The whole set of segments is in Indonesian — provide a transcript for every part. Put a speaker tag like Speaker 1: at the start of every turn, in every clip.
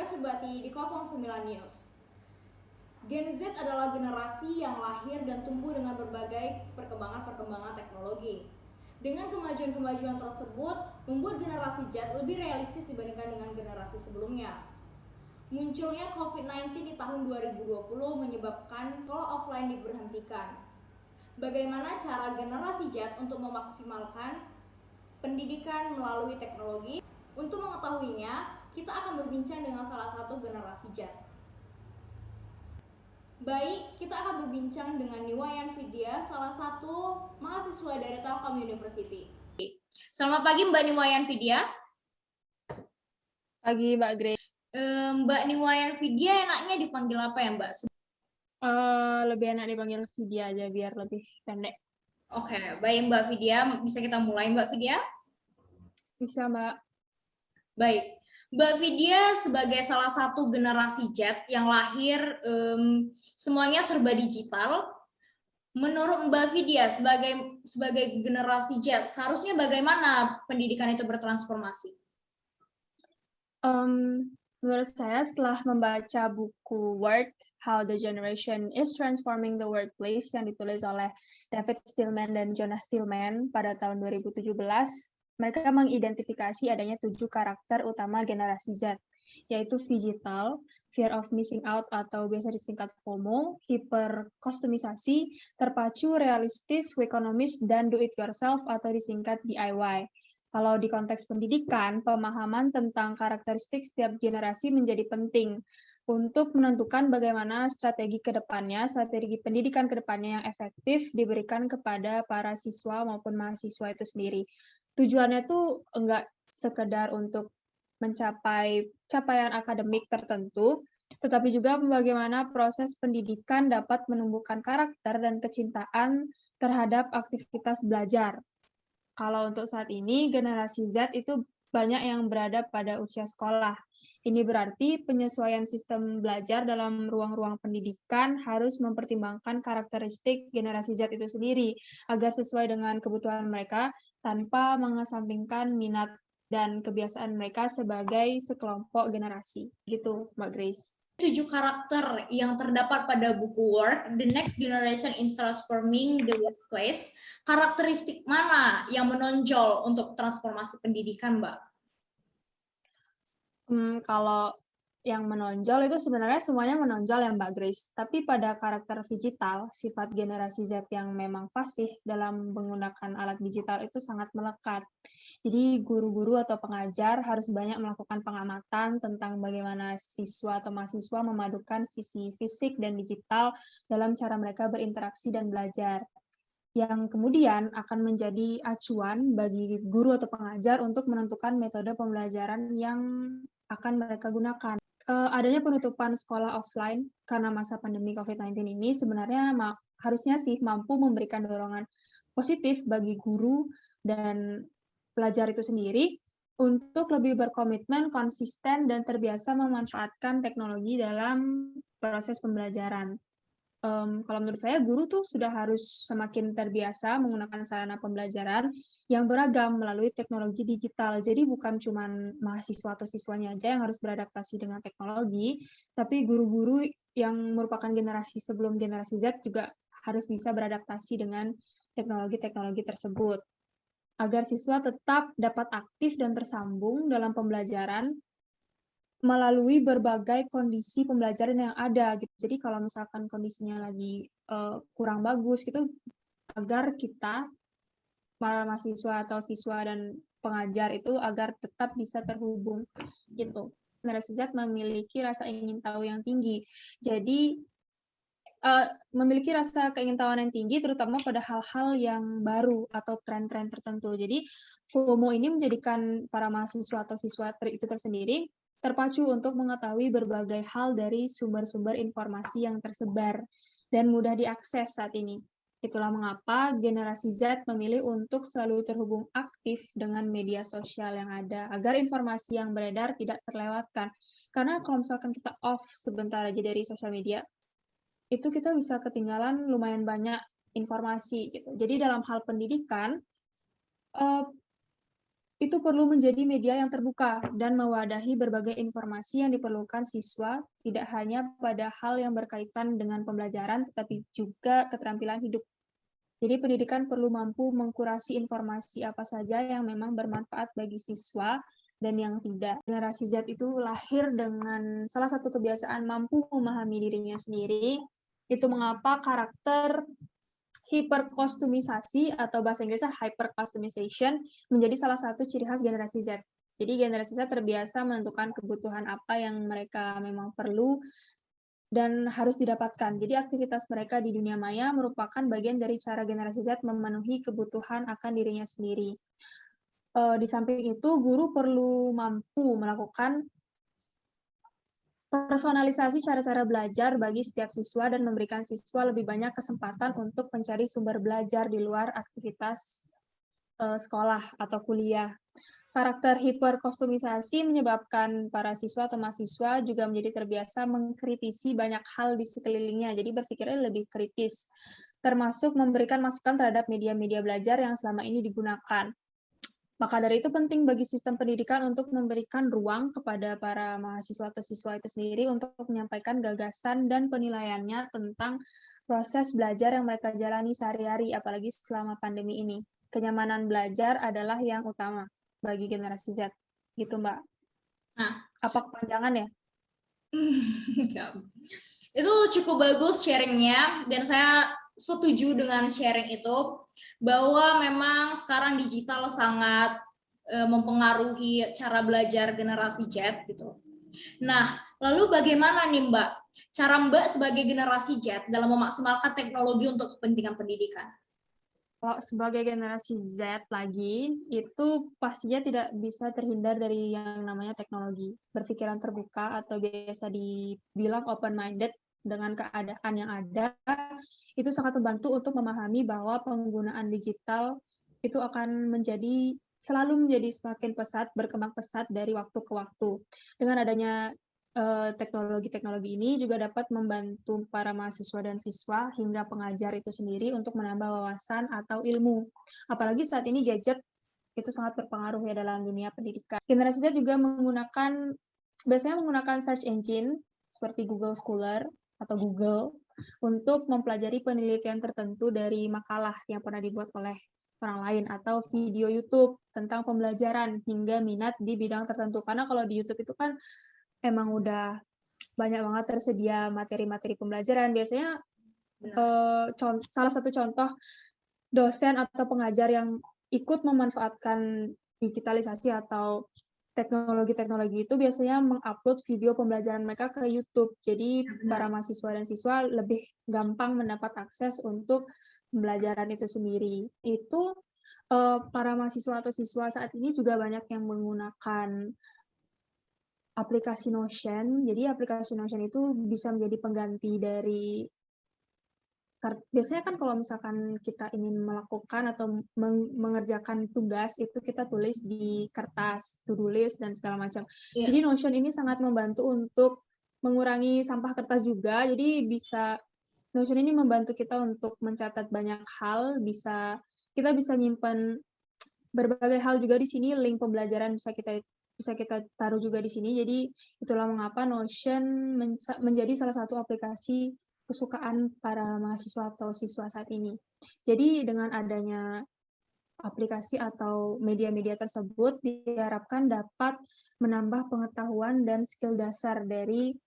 Speaker 1: Serbati di 09 News. Gen Z adalah generasi yang lahir dan tumbuh dengan berbagai perkembangan teknologi. Dengan kemajuan-kemajuan tersebut, membuat generasi Z lebih realistis dibandingkan dengan generasi sebelumnya. Munculnya COVID-19 di tahun 2020 menyebabkan sekolah offline diberhentikan. Bagaimana cara generasi Z untuk memaksimalkan pendidikan melalui teknologi? Untuk mengetahuinya, kita akan berbincang dengan salah satu generasi Z. Baik, kita akan berbincang dengan Niwayan Vidya, salah satu mahasiswa dari Telkom University. Selamat pagi Mbak Niwayan Vidya.
Speaker 2: Pagi Mbak Grace.
Speaker 1: Mbak Niwayan Vidya enaknya dipanggil apa ya Mbak?
Speaker 2: Lebih enak dipanggil Vidya aja biar lebih pendek.
Speaker 1: Oke, baik Mbak Vidya, bisa kita mulai Mbak Vidya?
Speaker 2: Bisa Mbak.
Speaker 1: Baik, Mbak Vidya sebagai salah satu generasi Z yang lahir semuanya serba digital, menurut Mbak Vidya sebagai generasi Z, seharusnya bagaimana pendidikan itu bertransformasi?
Speaker 2: Menurut saya setelah membaca buku Work, How the Generation is Transforming the Workplace yang ditulis oleh David Stillman dan Jonas Stillman pada tahun 2017, mereka mengidentifikasi adanya 7 karakter utama generasi Z, yaitu digital, fear of missing out atau biasa disingkat FOMO, hiperkostumisasi, terpacu, realistis, ekonomis, dan do it yourself atau disingkat DIY. Kalau di konteks pendidikan, pemahaman tentang karakteristik setiap generasi menjadi penting untuk menentukan bagaimana strategi pendidikan ke depannya yang efektif diberikan kepada para siswa maupun mahasiswa itu sendiri. Tujuannya tuh enggak sekedar untuk mencapai capaian akademik tertentu, tetapi juga bagaimana proses pendidikan dapat menumbuhkan karakter dan kecintaan terhadap aktivitas belajar. Kalau untuk saat ini, generasi Z itu banyak yang berada pada usia sekolah. Ini berarti penyesuaian sistem belajar dalam ruang-ruang pendidikan harus mempertimbangkan karakteristik generasi Z itu sendiri, agar sesuai dengan kebutuhan mereka tanpa mengesampingkan minat dan kebiasaan mereka sebagai sekelompok generasi. Gitu, Mbak Grace.
Speaker 1: 7 karakter yang terdapat pada buku Work, The Next Generation is Transforming the Workplace, karakteristik mana yang menonjol untuk transformasi pendidikan, Mbak?
Speaker 2: Kalau yang menonjol itu sebenarnya semuanya menonjol ya Mbak Grace, tapi pada karakter digital, sifat generasi Z yang memang fasih dalam menggunakan alat digital itu sangat melekat. Jadi guru-guru atau pengajar harus banyak melakukan pengamatan tentang bagaimana siswa atau mahasiswa memadukan sisi fisik dan digital dalam cara mereka berinteraksi dan belajar, yang kemudian akan menjadi acuan bagi guru atau pengajar untuk menentukan metode pembelajaran yang akan mereka gunakan. Adanya penutupan sekolah offline karena masa pandemi COVID-19 ini sebenarnya harusnya sih mampu memberikan dorongan positif bagi guru dan pelajar itu sendiri untuk lebih berkomitmen, konsisten, dan terbiasa memanfaatkan teknologi dalam proses pembelajaran. Kalau menurut saya, guru tuh sudah harus semakin terbiasa menggunakan sarana pembelajaran yang beragam melalui teknologi digital. Jadi bukan cuma mahasiswa atau siswanya aja yang harus beradaptasi dengan teknologi, tapi guru-guru yang merupakan generasi sebelum generasi Z juga harus bisa beradaptasi dengan teknologi-teknologi tersebut, agar siswa tetap dapat aktif dan tersambung dalam pembelajaran melalui berbagai kondisi pembelajaran yang ada gitu. Jadi kalau misalkan kondisinya lagi kurang bagus gitu, agar kita para mahasiswa atau siswa dan pengajar itu agar tetap bisa terhubung gitu. Generasi Z memiliki rasa ingin tahu yang tinggi. Jadi memiliki rasa keingintahuan yang tinggi terutama pada hal-hal yang baru atau tren-tren tertentu. Jadi FOMO ini menjadikan para mahasiswa atau siswa itu tersendiri terpacu untuk mengetahui berbagai hal dari sumber-sumber informasi yang tersebar dan mudah diakses saat ini. Itulah mengapa generasi Z memilih untuk selalu terhubung aktif dengan media sosial yang ada, agar informasi yang beredar tidak terlewatkan. Karena kalau misalkan kita off sebentar aja dari sosial media, itu kita bisa ketinggalan lumayan banyak informasi gitu. Jadi dalam hal pendidikan, itu perlu menjadi media yang terbuka dan mewadahi berbagai informasi yang diperlukan siswa, tidak hanya pada hal yang berkaitan dengan pembelajaran, tetapi juga keterampilan hidup. Jadi pendidikan perlu mampu mengkurasi informasi apa saja yang memang bermanfaat bagi siswa dan yang tidak. Generasi Z itu lahir dengan salah satu kebiasaan mampu memahami dirinya sendiri. Itu mengapa karakter hiperkostumisasi atau bahasa Inggrisnya hypercustomization menjadi salah satu ciri khas generasi Z. Jadi generasi Z terbiasa menentukan kebutuhan apa yang mereka memang perlu dan harus didapatkan. Jadi aktivitas mereka di dunia maya merupakan bagian dari cara generasi Z memenuhi kebutuhan akan dirinya sendiri. Di samping itu, guru perlu mampu melakukan personalisasi cara-cara belajar bagi setiap siswa dan memberikan siswa lebih banyak kesempatan untuk mencari sumber belajar di luar aktivitas sekolah atau kuliah. Karakter hiperkostumisasi menyebabkan para siswa atau mahasiswa juga menjadi terbiasa mengkritisi banyak hal di sekelilingnya, jadi berpikirnya lebih kritis, termasuk memberikan masukan terhadap media-media belajar yang selama ini digunakan. Maka dari itu penting bagi sistem pendidikan untuk memberikan ruang kepada para mahasiswa atau siswa itu sendiri untuk menyampaikan gagasan dan penilaiannya tentang proses belajar yang mereka jalani sehari-hari, apalagi selama pandemi ini. Kenyamanan belajar adalah yang utama bagi generasi Z. Gitu, Mbak.
Speaker 1: Nah,
Speaker 2: apa kepanjangan ya?
Speaker 1: Itu cukup bagus sharingnya, dan saya setuju dengan sharing itu, bahwa memang sekarang digital sangat mempengaruhi cara belajar generasi Z gitu. Nah, lalu bagaimana nih Mbak, cara Mbak sebagai generasi Z dalam memaksimalkan teknologi untuk kepentingan pendidikan?
Speaker 2: Kalau sebagai generasi Z lagi, itu pastinya tidak bisa terhindar dari yang namanya teknologi. Berpikiran terbuka atau biasa dibilang open-minded dengan keadaan yang ada, itu sangat membantu untuk memahami bahwa penggunaan digital itu akan selalu menjadi semakin pesat, berkembang pesat dari waktu ke waktu. Dengan adanya teknologi-teknologi ini juga dapat membantu para mahasiswa dan siswa hingga pengajar itu sendiri untuk menambah wawasan atau ilmu. Apalagi saat ini gadget itu sangat berpengaruh ya dalam dunia pendidikan. Generasi Z juga biasanya menggunakan search engine seperti Google Scholar atau Google untuk mempelajari penelitian tertentu dari makalah yang pernah dibuat oleh orang lain atau video YouTube tentang pembelajaran hingga minat di bidang tertentu. Karena kalau di YouTube itu kan emang udah banyak banget tersedia materi-materi pembelajaran. Biasanya salah satu contoh dosen atau pengajar yang ikut memanfaatkan digitalisasi atau teknologi-teknologi itu biasanya mengupload video pembelajaran mereka ke YouTube. Jadi para mahasiswa dan siswa lebih gampang mendapat akses untuk pembelajaran itu sendiri. Itu para mahasiswa atau siswa saat ini juga banyak yang menggunakan aplikasi Notion. Jadi aplikasi Notion itu bisa menjadi pengganti dari biasanya kan kalau misalkan kita ingin melakukan atau mengerjakan tugas itu kita tulis di kertas, to-do list dan segala macam. Yeah. Jadi Notion ini sangat membantu untuk mengurangi sampah kertas juga. Jadi Notion ini membantu kita untuk mencatat banyak hal, kita bisa nyimpan berbagai hal juga di sini, link pembelajaran bisa kita taruh juga di sini. Jadi itulah mengapa Notion menjadi salah satu aplikasi kesukaan para mahasiswa atau siswa saat ini. Jadi dengan adanya aplikasi atau media-media tersebut diharapkan dapat menambah pengetahuan dan skill dasar dari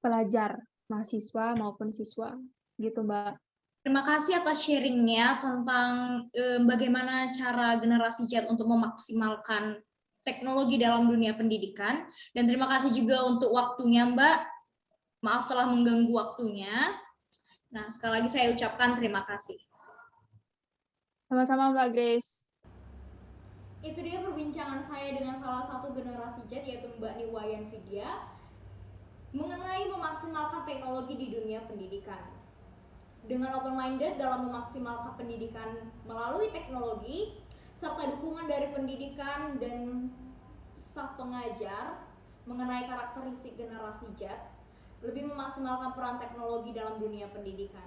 Speaker 2: pelajar, mahasiswa maupun siswa. Gitu, Mbak.
Speaker 1: Terima kasih atas sharingnya tentang bagaimana cara generasi Z untuk memaksimalkan teknologi dalam dunia pendidikan. Dan terima kasih juga untuk waktunya, Mbak. Maaf telah mengganggu waktunya. Nah, sekali lagi saya ucapkan terima kasih.
Speaker 2: Sama-sama, Mbak Grace.
Speaker 1: Itu dia perbincangan saya dengan salah satu generasi Z, yaitu Mbak Niwayan Vidya, mengenai memaksimalkan teknologi di dunia pendidikan. Dengan open-minded dalam memaksimalkan pendidikan melalui teknologi, serta dukungan dari pendidikan dan staf pengajar mengenai karakteristik generasi Z, lebih memaksimalkan peran teknologi dalam dunia pendidikan.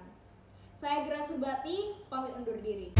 Speaker 1: Saya Grace Subati, pamit undur diri.